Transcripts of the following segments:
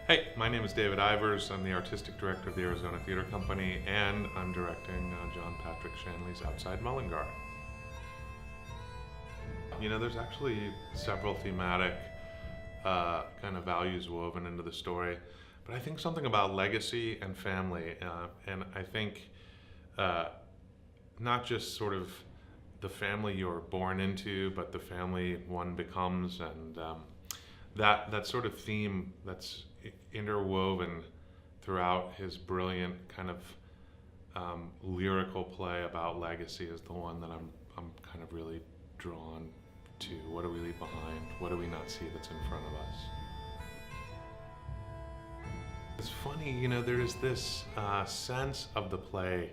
Hey, my name is David Ivers. I'm the artistic director of the Arizona Theater Company, and I'm directing John Patrick Shanley's Outside Mullingar. You know, there's actually several thematic kind of values woven into the story, but I think something about legacy and family, and I think not just sort of the family you're born into, but the family one becomes, and that sort of theme that's interwoven throughout his brilliant kind of lyrical play about legacy is the one that I'm kind of really drawn to. What do we leave behind? What do we not see that's in front of us? It's funny, you know, there is this sense of the play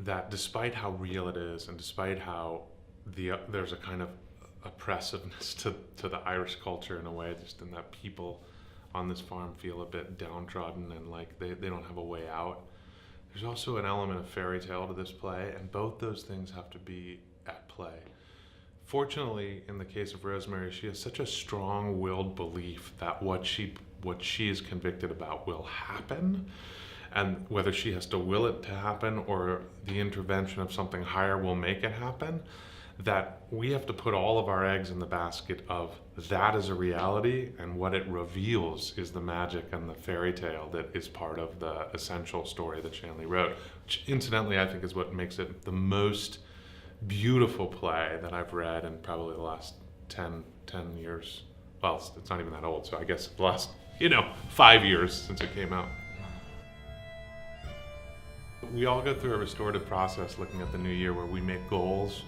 that despite how real it is, and despite how there's a kind of oppressiveness to the Irish culture in a way, just in that people on this farm feel a bit downtrodden and like they don't have a way out. There's also an element of fairy tale to this play, and both those things have to be at play. Fortunately, in the case of Rosemary, she has such a strong-willed belief that what she is convicted about will happen, and whether she has to will it to happen or the intervention of something higher will make it happen, that we have to put all of our eggs in the basket of that is a reality, and what it reveals is the magic and the fairy tale that is part of the essential story that Shanley wrote, which incidentally I think is what makes it the most beautiful play that I've read in probably the last 10 years. Well, it's not even that old, so I guess the last, 5 years since it came out. We all go through a restorative process looking at the new year where we make goals.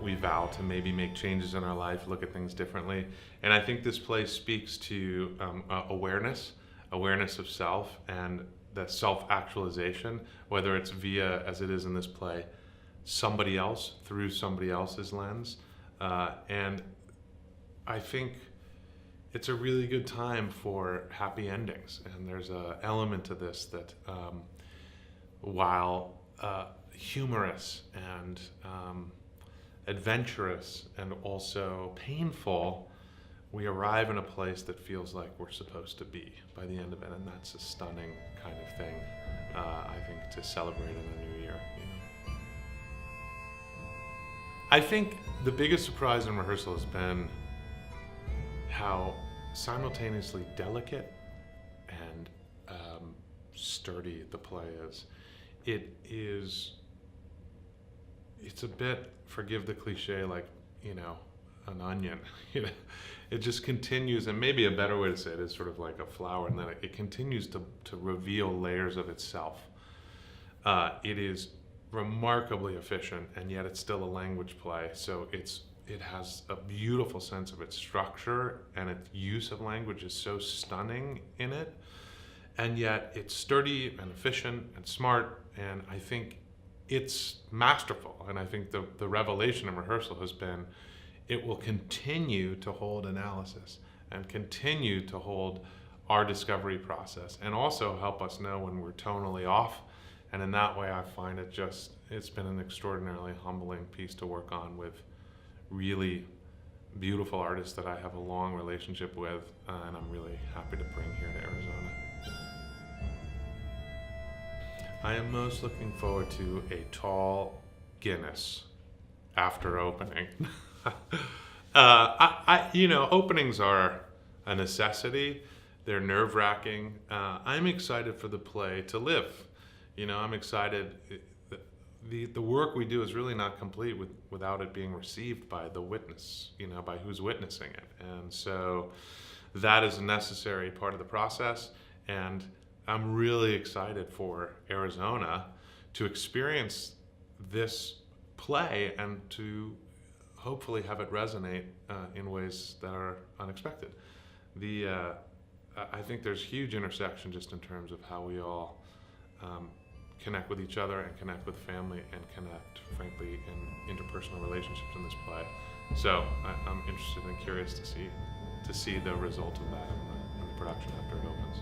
We vow to maybe make changes in our life, look at things differently. And I think this play speaks to awareness of self, and that self-actualization, whether it's via, as it is in this play, somebody else, through somebody else's lens. And I think it's a really good time for happy endings. And there's an element to this that while humorous and adventurous and also painful, we arrive in a place that feels like we're supposed to be by the end of it, and that's a stunning kind of thing, I think, to celebrate in the new year. I think the biggest surprise in rehearsal has been how simultaneously delicate and sturdy the play is. It's a bit, forgive the cliche, like, an onion. It just continues, and maybe a better way to say it is sort of like a flower, and then it continues to reveal layers of itself. It is remarkably efficient, and yet it's still a language play, so it has a beautiful sense of its structure, and its use of language is so stunning in it, and yet it's sturdy and efficient and smart, and I think it's masterful. And I think the revelation in rehearsal has been it will continue to hold analysis and continue to hold our discovery process, and also help us know when we're tonally off. And in that way, I find it's been an extraordinarily humbling piece to work on with really beautiful artists that I have a long relationship with, and I'm really happy to bring here to Arizona. I am most looking forward to a tall Guinness after opening. Openings are a necessity. They're nerve-wracking. I'm excited for the play to live. I'm excited. The work we do is really not complete without it being received by the witness, by who's witnessing it. And so that is a necessary part of the process. And I'm really excited for Arizona to experience this play and to hopefully have it resonate in ways that are unexpected. I think there's huge intersection just in terms of how we all connect with each other and connect with family and connect, frankly, in interpersonal relationships in this play. So I'm interested and curious to see the result of that in the production after it opens.